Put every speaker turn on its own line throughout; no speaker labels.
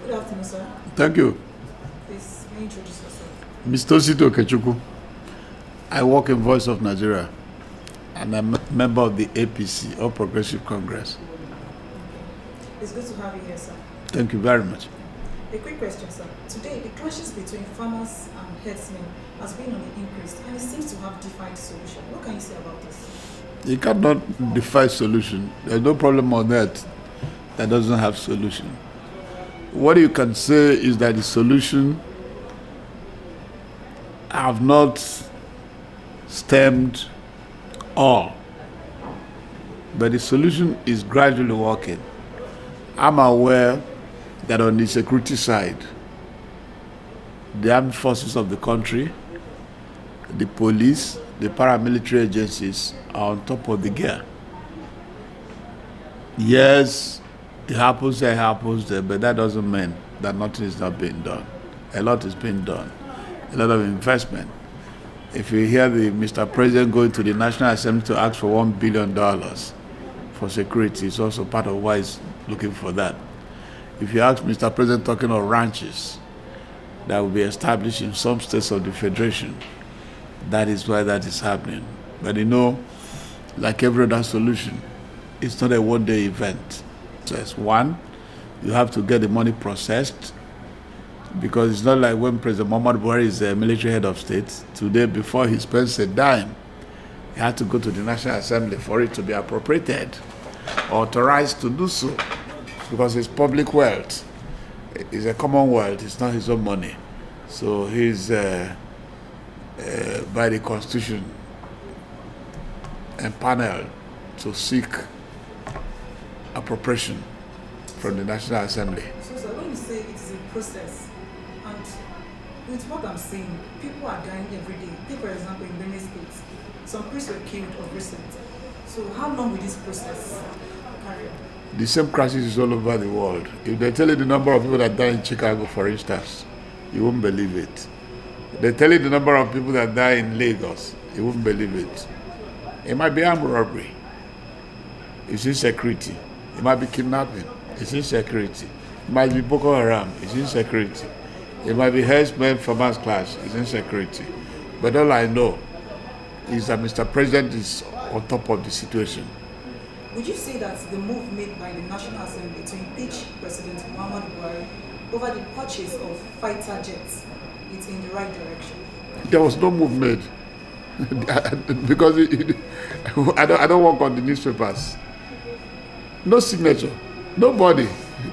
Good afternoon, sir.
Thank you.
Please, may you introduce yourself?
Mr. Osita Okechukwu. I work in Voice of Nigeria, and I'm a member of the APC, All Progressive Congress.
It's good to have you here, sir.
Thank you very much.
A quick question, sir. Today, the clashes between farmers and herdsmen has been on the increase, and it seems to have defined solution. What can you say about this?
You cannot defy solution. There's no problem on earth that doesn't have solution. What you can say is that the solution have not stemmed all, but the solution is gradually working. I'm aware that on the security side, the armed forces of the country, the police, the paramilitary agencies are on top of the gear. Yes, it happens there, but that doesn't mean that nothing is not being done. A lot is being done, a lot of investment. If you hear the Mr. President going to the National Assembly to ask for $1 billion for security, it's also part of why he's looking for that. If you ask Mr. President talking of ranches that will be established in some states of the Federation, that is why that is happening. But you know, like every other solution, it's not a one-day event. So it's one, you have to get the money processed, because it's not like when President Muhammad Buhari is the military head of state. Today, before he spends a dime, he had to go to the National Assembly for it to be appropriated, authorized to do so, because it's public wealth. It's a commonwealth, it's not his own money. So he's, by the Constitution, empaneled to seek appropriation from the National Assembly.
So, sir, when you say it is a process, and with what I'm saying, people are dying every day. Take, for example, in Benue State, some priests were killed of recent. So how long will this process carry on?
The same crisis is all over the world. If they tell you the number of people that die in Chicago, for instance, you won't believe it. They tell you the number of people that die in Lagos, you won't believe it. It might be armed robbery. It's insecurity. It might be kidnapping. It's insecurity. It might be Boko Haram. It's insecurity. It might be herdsmen farmers clash. It's insecurity. But all I know is that Mr. President is on top of the situation.
Would you say that the move made by the National Assembly to impeach President Muhammad Buhari over the purchase of fighter jets is in the right direction?
There was no move made. Because I don't work on the newspapers. No signature. Nobody.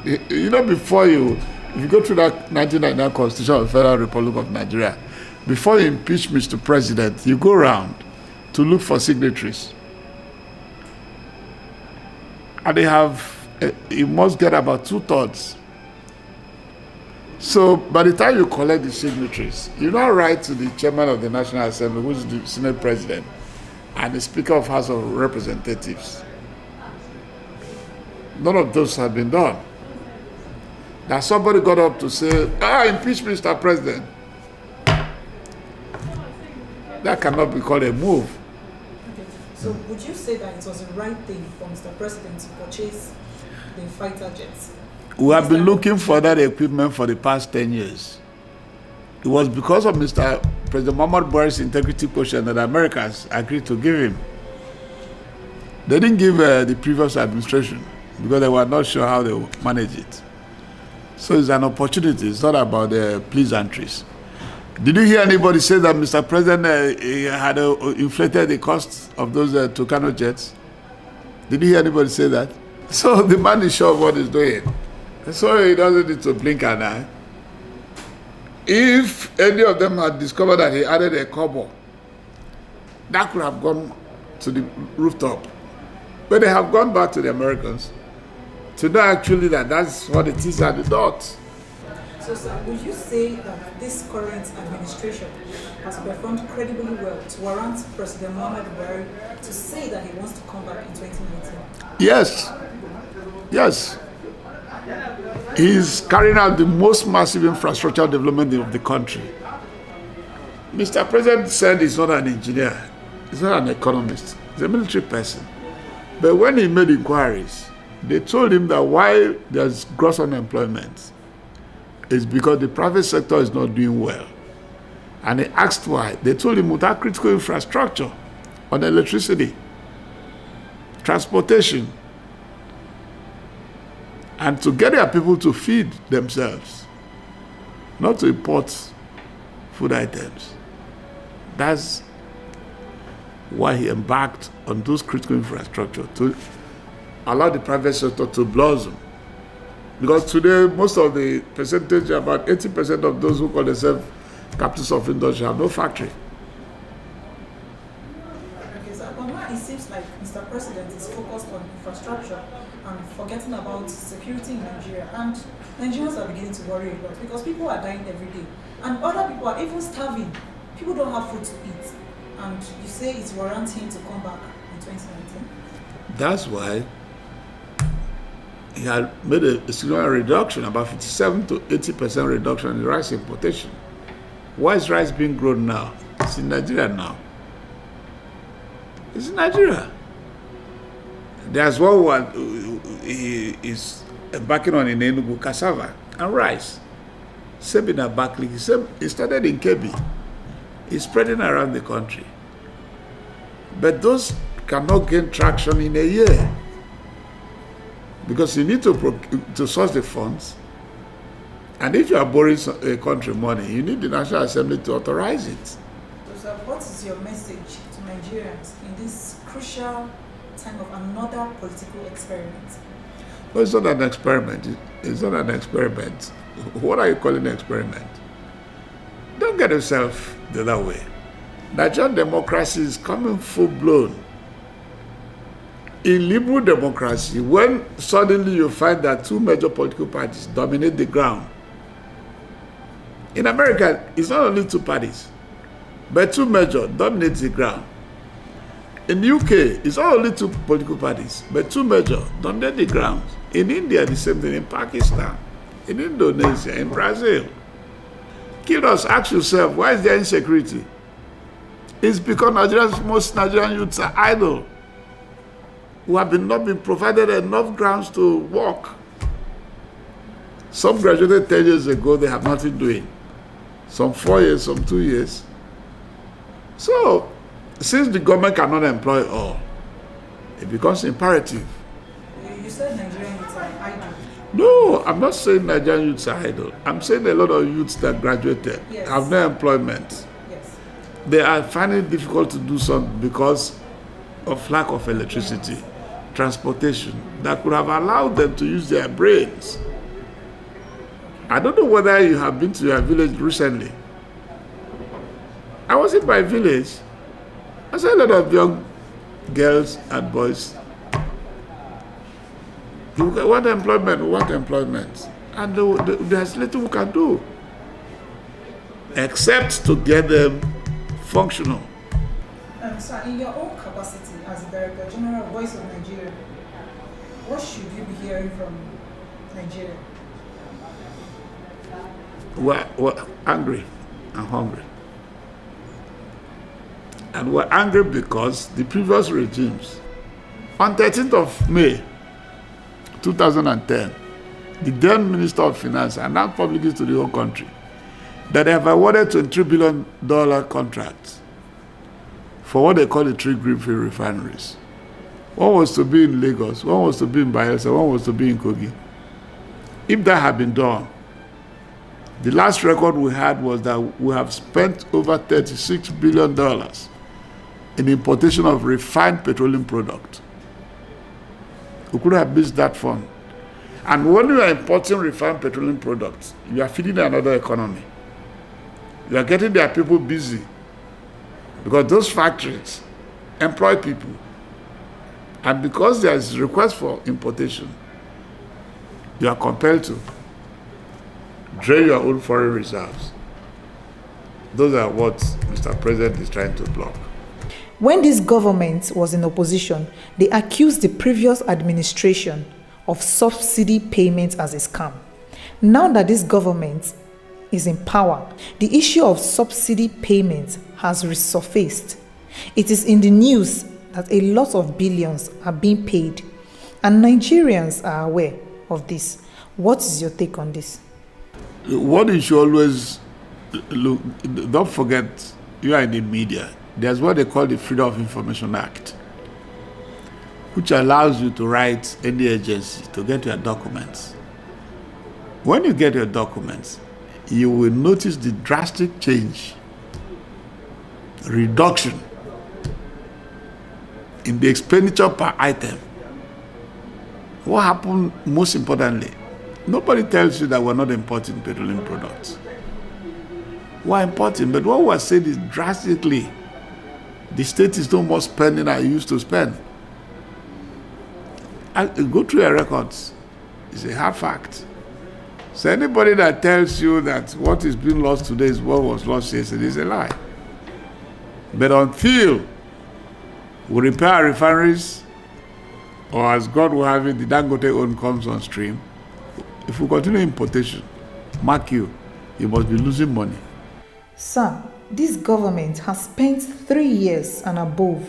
You know, before if you go through that 1999 Constitution of the Federal Republic of Nigeria, before you impeach Mr. President, you go around to look for signatories. And you must get about 2/3. So by the time you collect the signatories, you now write to the chairman of the National Assembly, who is the Senate President, and the Speaker of House of Representatives. None of those have been done. Now somebody got up to say, impeach Mr. President. That cannot be called a move.
Okay. So would you say that it was the right thing for Mr. President to purchase the fighter jets?
We have been looking for that equipment for the past 10 years. It was because of Mr. President Muhammad Buhari's integrity quotient that Americans agreed to give him. They didn't give the previous administration because they were not sure how they would manage it. So it's an opportunity. It's not about pleasantries. Did you hear anybody say that Mr. President had inflated the cost of those Tucano jets? Did you hear anybody say that? So the man is sure of what he's doing. So he doesn't need to blink an eye. If any of them had discovered that he added a kobo, that could have gone to the rooftop. But they have gone back to the Americans to know actually that that's what it is at the dot.
So, sir, would you say that this current administration has performed credibly well to warrant President Muhammad Buhari to say that he wants to come back in 2019?
Yes. Yes. He's carrying out the most massive infrastructural development of the country. Mr. President said he's not an engineer, he's not an economist, he's a military person. But when he made inquiries, they told him that while there's gross unemployment, is because the private sector is not doing well. And he asked why. They told him without critical infrastructure on electricity, transportation, and to get their people to feed themselves, not to import food items. That's why he embarked on those critical infrastructure, to allow the private sector to blossom. Because today, most of the percentage, about 80% of those who call themselves captains of industry have no factory.
Okay, so it seems like Mr. President is focused on infrastructure and forgetting about security in Nigeria. And Nigerians are beginning to worry a lot because people are dying every day. And other people are even starving. People don't have food to eat. And you say it's warranting to come back in 2019?
That's why he had made a significant reduction, about 57 to 80% reduction in rice importation. Why is rice being grown now? It's in Nigeria now. It's in Nigeria. There's one he is embarking on in Enugu, cassava and rice. Same in Abakaliki. He started in Kebbi. It's spreading around the country. But those cannot gain traction in a year. Because you need to source the funds. And if you are borrowing a country money, you need the National Assembly to authorize it.
So, sir, what is your message to Nigerians in this crucial time of another political experiment?
Well, it's not an experiment. It's not an experiment. What are you calling an experiment? Don't get yourself the other way. Nigerian democracy is coming full-blown. In liberal democracy, when suddenly you find that two major political parties dominate the ground, in America, it's not only two parties, but two major dominate the ground. In the UK, it's not only two political parties, but two major dominate the ground. In India, the same thing. In Pakistan, in Indonesia, in Brazil. Kilos, ask yourself, why is there insecurity? It's because most Nigerian youths are idle, who have not been provided enough grounds to work. Some graduated 10 years ago, they have nothing doing. Some 4 years, some 2 years. So, since the government cannot employ all, it becomes imperative.
You said Nigerian youths are idle.
No, I'm not saying Nigerian youths are idle. I'm saying a lot of youths that graduated have no employment.
Yes.
They are finding it difficult to do something because of lack of electricity, transportation, that could have allowed them to use their brains. I don't know whether you have been to your village recently. I was in my village. I saw a lot of young girls and boys. What employment? And there's little we can do except to get them functional.
Sir, in your own capacity as the Director General of Voice of Nigeria, what should you be hearing from Nigeria?
We're angry and hungry. And we're angry because the previous regimes, on 13th of May 2010, the then Minister of Finance announced publicly to the whole country that they have awarded $23 billion contracts for what they call the 3 greenfield refineries. One was to be in Lagos, one was to be in Bayelsa, one was to be in Kogi. If that had been done, the last record we had was that we have spent over $36 billion in importation of refined petroleum products. We could have missed that fund. And when you are importing refined petroleum products, you are feeding another economy. You are getting their people busy because those factories employ people. And because there is request for importation, you are compelled to drain your own foreign reserves. Those are what Mr. President is trying to block.
When this government was in opposition, they accused the previous administration of subsidy payments as a scam. Now that this government is in power, the issue of subsidy payments has resurfaced. It is in the news that a lot of billions are being paid, and Nigerians are aware of this. What is your take on this?
What you should always look, don't forget, you are in the media. There's what they call the Freedom of Information Act, which allows you to write any agency to get your documents. When you get your documents, you will notice the drastic change, reduction in the expenditure per item. What happened most importantly, nobody tells you that we're not importing petroleum products. We're importing, but what we're saying is drastically, the state is no more spending than it used to spend. Go through your records. It's a hard fact. So anybody that tells you that what is being lost today is what was lost yesterday is a lie. But until we repair our refineries, or as God will have it, the Dangote own comes on stream, if we continue importation, mark you must be losing money.
Sir, this government has spent 3 years and above.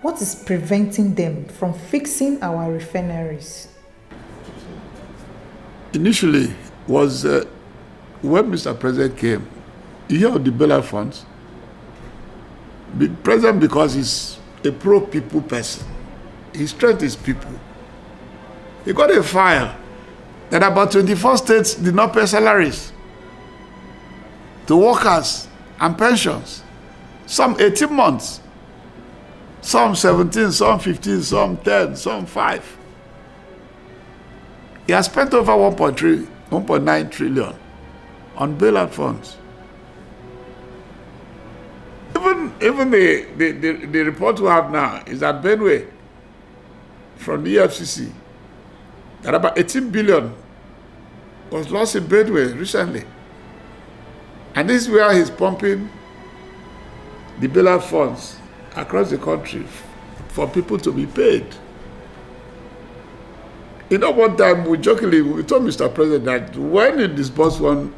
What is preventing them from fixing our refineries? Initially,
was when Mr. President came, you hear of the bailout funds? The president, because he's a pro-people person, his strength is people. He got a file that about 24 states did not pay salaries to workers and pensions. Some 18 months, some 17, some 15, some 10, some 5. He has spent over 1.9 trillion on bailout funds. Even the report we have now is that Benue, from the EFCC, that about 18 billion was lost in Benue recently. And this is where he's pumping the bailout funds across the country for people to be paid. You know, one time we told Mr. President that when you disburse 1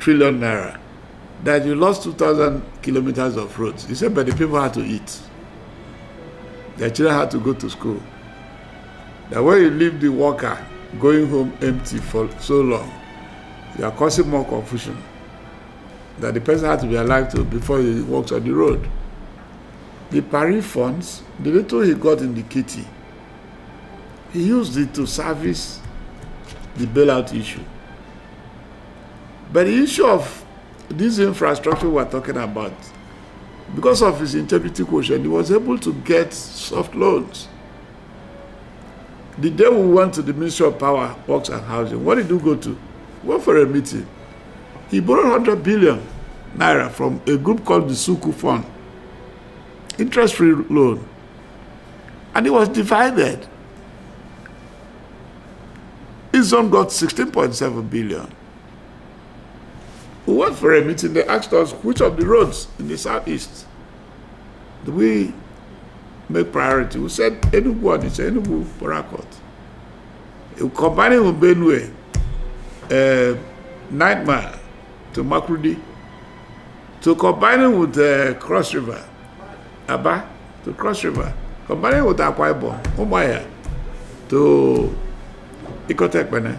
trillion naira, that you lost 2,000 kilometers of roads. He said, but the people had to eat. Their children had to go to school. That when you leave the worker going home empty for so long, you are causing more confusion. That the person had to be alive too before he walks on the road. The Paris funds, the little he got in the kitty, he used it to service the bailout issue. But the issue of this infrastructure we're talking about, because of his integrity quotient, he was able to get soft loans. The day we went to the Ministry of Power, Works and Housing, what did he go to? He went for a meeting. He borrowed 100 billion naira from a group called the Suku Fund, interest-free loan. And it was divided. His son got 16.7 billion. We went for a meeting. They asked us which of the roads in the southeast do we make priority. We said Enugu, and it's Enugu, Porakot. Combining with Benue, 9 Mile to Makurdi, to combining with Cross River, Aba to Cross River, combining with Akwa Ibom, Umuahia to Ikotekpene.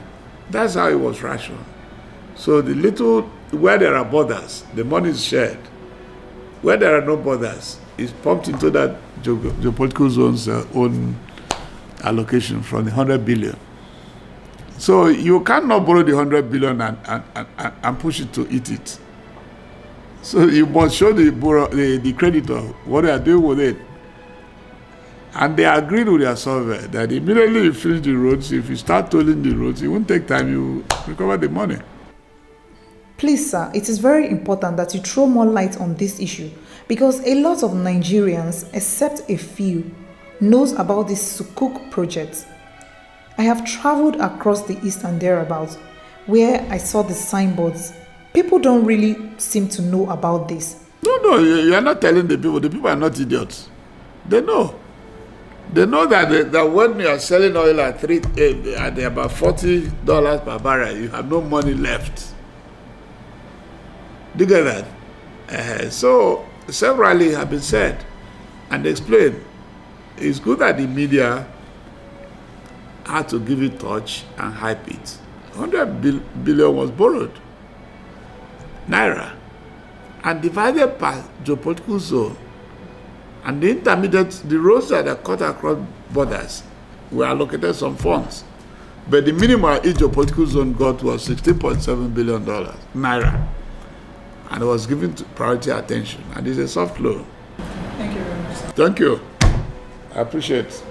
That's how it was rationed. So the little, where there are borders, the money is shared. Where there are no borders, it's pumped into that geopolitical zone's own allocation from the 100 billion. So you cannot borrow the 100 billion and push it to eat it. So you must show the creditor what they are doing with it. And they agreed with their survey that immediately you finish the roads, if you start tolling the roads, it won't take time, you recover the money.
Please, sir, it is very important that you throw more light on this issue because a lot of Nigerians, except a few, knows about this Sukuk project. I have traveled across the east and thereabouts where I saw the signboards. People don't really seem to know about this.
No, you are not telling the people. The people are not idiots. They know. They know that when you are selling oil at about $40 per barrel, you have no money left. Do you get that? So severally have been said and explained. It's good that the media had to give it touch and hype it. billion was borrowed, naira, and divided per geopolitical zone. And the intermediate, the roads that are cut across borders, were allocated some funds. But the minimum each geopolitical zone got was $16.7 billion, naira. And it was given priority attention. And it's a soft loan.
Thank you very much.
Thank you. I appreciate it.